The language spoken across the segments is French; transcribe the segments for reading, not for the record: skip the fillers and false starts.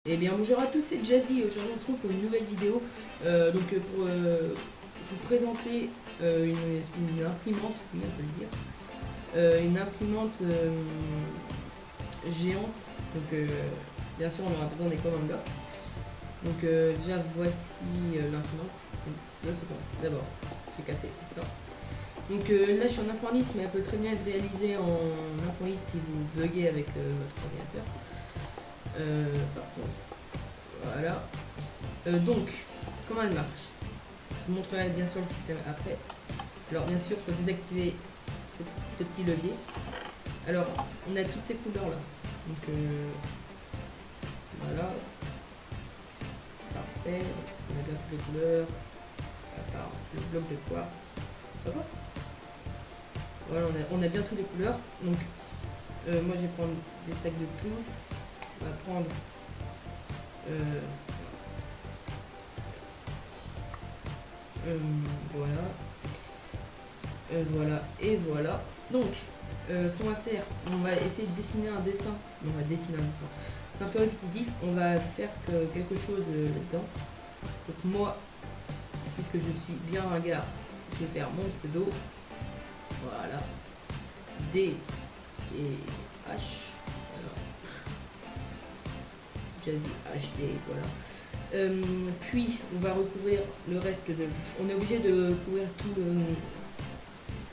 Eh bien bonjour à tous, c'est Jazzy. Aujourd'hui on se retrouve pour une nouvelle vidéo pour vous présenter une imprimante, oui, on peut le dire, une imprimante géante. Bien sûr on aura besoin des commandes blocs. Déjà voici l'imprimante. D'abord c'est cassé tout ça. Là je suis en informatique, mais elle peut très bien être réalisée en informatique si vous buguez avec votre ordinateur. Par contre, voilà. Comment elle marche? Je vous montrerai bien sûr le système après. Alors, bien sûr, il faut désactiver ce petit levier. Alors, on a toutes ces couleurs là. Voilà. Parfait. On a bien toutes les couleurs. À part le bloc de quartz. Ça va? Voilà, on a bien toutes les couleurs. Moi, je vais prendre des stacks de tous. On va prendre. Voilà. Voilà et voilà. Ce qu'on va faire, on va essayer de dessiner un dessin. On va dessiner un dessin. C'est un peu répétitif. On va faire quelque chose là-dedans. Donc moi, puisque je suis bien un gars, je vais faire mon pseudo. Voilà. D et H. Alors, Jazzy HD, voilà. Puis on va recouvrir le reste de. On est obligé de couvrir tout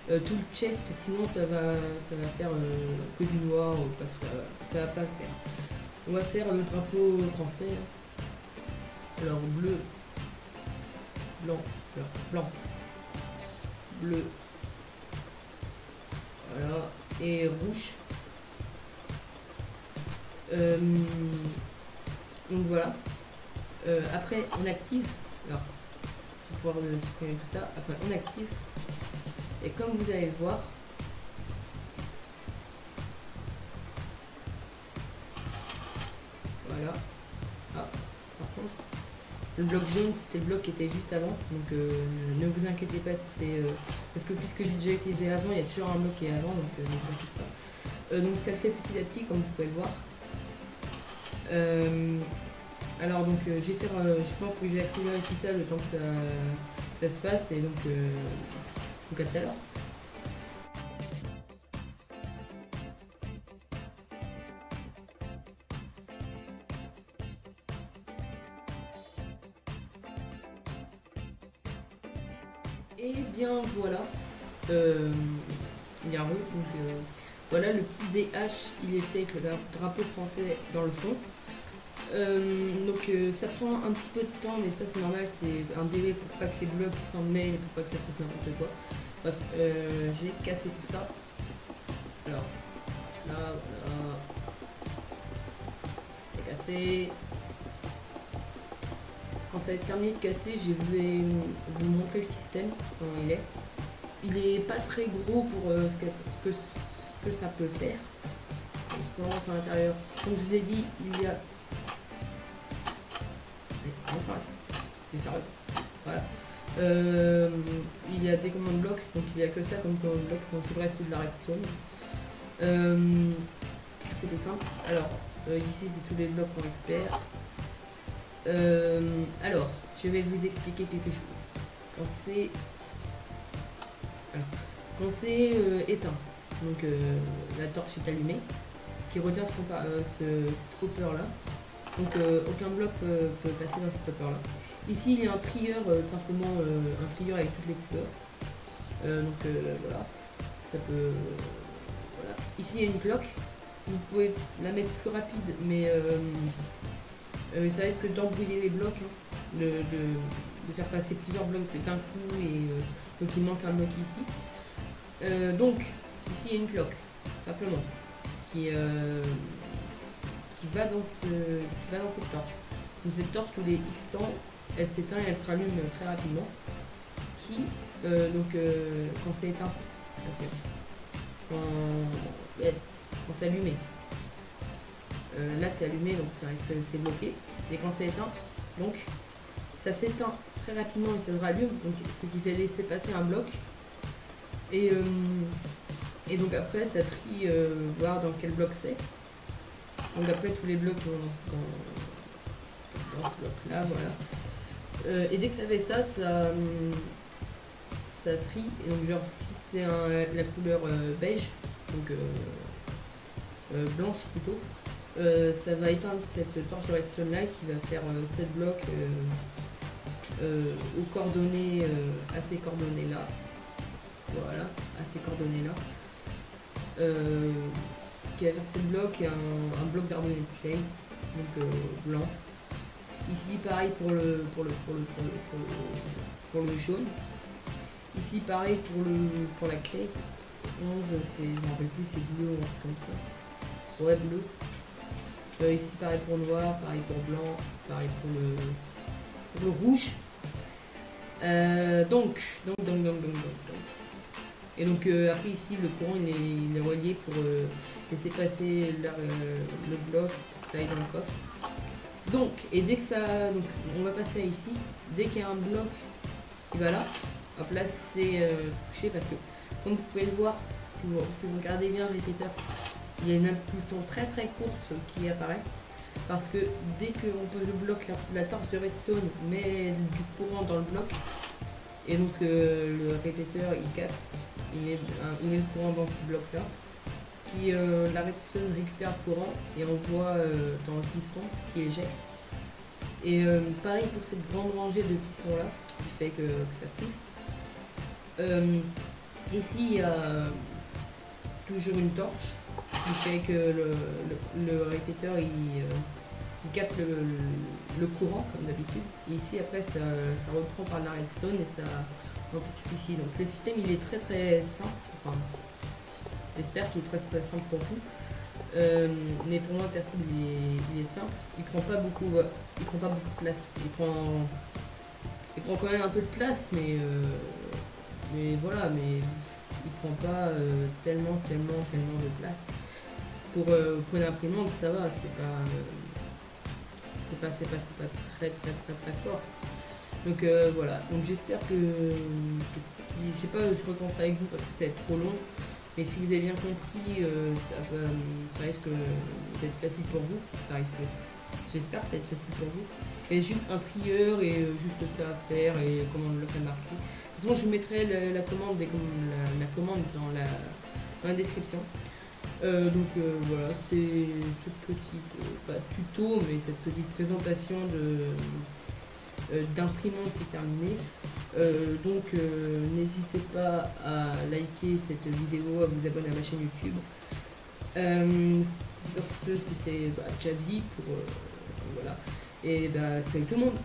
le chest, sinon ça va faire que du noir, ou pas, ça va pas le faire. On va faire le drapeau français. Alors bleu, blanc, blanc, bleu, voilà, et rouge. Donc voilà. Après on active. Alors, pour pouvoir supprimer tout ça. Après on active. Et comme vous allez le voir, voilà. Ah, par contre, le bloc jaune c'était le bloc qui était juste avant. Ne vous inquiétez pas, c'était parce que puisque j'ai déjà utilisé avant, il y a toujours un bloc qui est avant, ne vous inquiétez pas. Ça le fait petit à petit, comme vous pouvez le voir. Je vais faire, je pense que je vais accélérer tout ça le temps que ça se passe, et à tout à l'heure. Et bien voilà, il y a voilà, le petit DH, il est fait avec le drapeau français dans le fond. Ça prend un petit peu de temps, mais ça c'est normal, c'est un délai pour pas que les blocs s'en mêlent, pour pas que ça fasse n'importe quoi. Bref, j'ai cassé tout ça. Alors, là, voilà. C'est cassé. Quand ça va être terminé de casser, je vais vous montrer le système, comment il est. Il est pas très gros pour ce que ça peut faire. On rentre à l'intérieur. Comme je vous ai dit, il y a. Voilà. Il y a des commandes blocs, donc il n'y a que ça comme commande bloc, c'est tout le reste de la redstone. C'est tout simple. Alors, ici c'est tous les blocs qu'on récupère. Alors, je vais vous expliquer quelque chose. Quand c'est éteint, la torche est allumée, qui retient ce hopper là. Aucun bloc peut passer dans ce hopper là. Ici il y a un trieur, simplement un trieur avec toutes les couleurs. Voilà, ça peut. Voilà. Ici il y a une cloque. Vous pouvez la mettre plus rapide, mais ça risque d'embrouiller les blocs, hein, de faire passer plusieurs blocs d'un coup, et donc il manque un bloc ici. Ici il y a une cloque, simplement, qui va dans cette torche. Donc cette torche, tous les X temps, elle s'éteint et elle se rallume très rapidement. Quand c'est éteint, quand c'est allumé, là c'est allumé, donc ça risque, c'est bloqué. Et quand c'est éteint, donc ça s'éteint très rapidement et ça se rallume, donc ce qui fait laisser passer un bloc. Et donc après ça trie, voir dans quel bloc c'est. Donc après tous les blocs dans ce bloc là, voilà. Et dès que ça fait ça, ça trie. Et donc genre si c'est la couleur beige, donc blanche plutôt, ça va éteindre cette torche de redstone là qui va faire 7 blocs aux coordonnées, à ces coordonnées là. Voilà, à ces coordonnées là. Qui va faire 7 blocs et un bloc d'arbalète de clay, donc blanc. Ici pareil pour le jaune. Ici pareil pour la clé. 11, je me rappelle plus, c'est bleu ou un truc comme ça. Ouais, bleu. Ici pareil pour noir, pareil pour blanc, pareil pour le rouge. Donc. Et donc après ici le courant il est relié pour laisser passer le bloc pour que ça aille dans le coffre. Donc, et dès que ça. Donc on va passer ici. Dès qu'il y a un bloc qui va là, hop là c'est touché parce que comme vous pouvez le voir, si vous regardez bien le répéteur, il y a une impulsion très très courte qui apparaît. Parce que dès qu'on pose le bloc, la torche de redstone met du courant dans le bloc. Et donc le répéteur il capte, il met le courant dans ce bloc là. La redstone récupère le courant et envoie dans le piston qui éjecte. Et pareil pour cette grande rangée de pistons là qui fait que ça piste. Ici il y a toujours une torche qui fait que le répéteur il capte le courant comme d'habitude. Et ici après ça reprend par la redstone et ça tout ici. Donc le système il est très très simple. Enfin, j'espère qu'il est très très simple pour vous. Mais pour moi perso il est simple. Il prend pas beaucoup de place. Il prend quand même un peu de place, mais voilà, mais il prend pas tellement de place. Pour une imprimante ça va, c'est pas très fort. Donc voilà, donc j'espère que je sais pas, je recommence avec vous parce que ça va être trop long. Mais si vous avez bien compris, ça risque d'être facile pour vous. J'espère que ça va être facile pour vous. Il y a juste un trieur et juste ça à faire et comment le faire marquer. De toute façon, je vous mettrai la commande dans la description. Donc voilà, c'est cette petite, pas tuto, mais cette petite présentation d'imprimante est terminée. Donc n'hésitez pas à liker cette vidéo, à vous abonner à ma chaîne YouTube. Sur ce, c'était Jazzy pour voilà. Et salut tout le monde.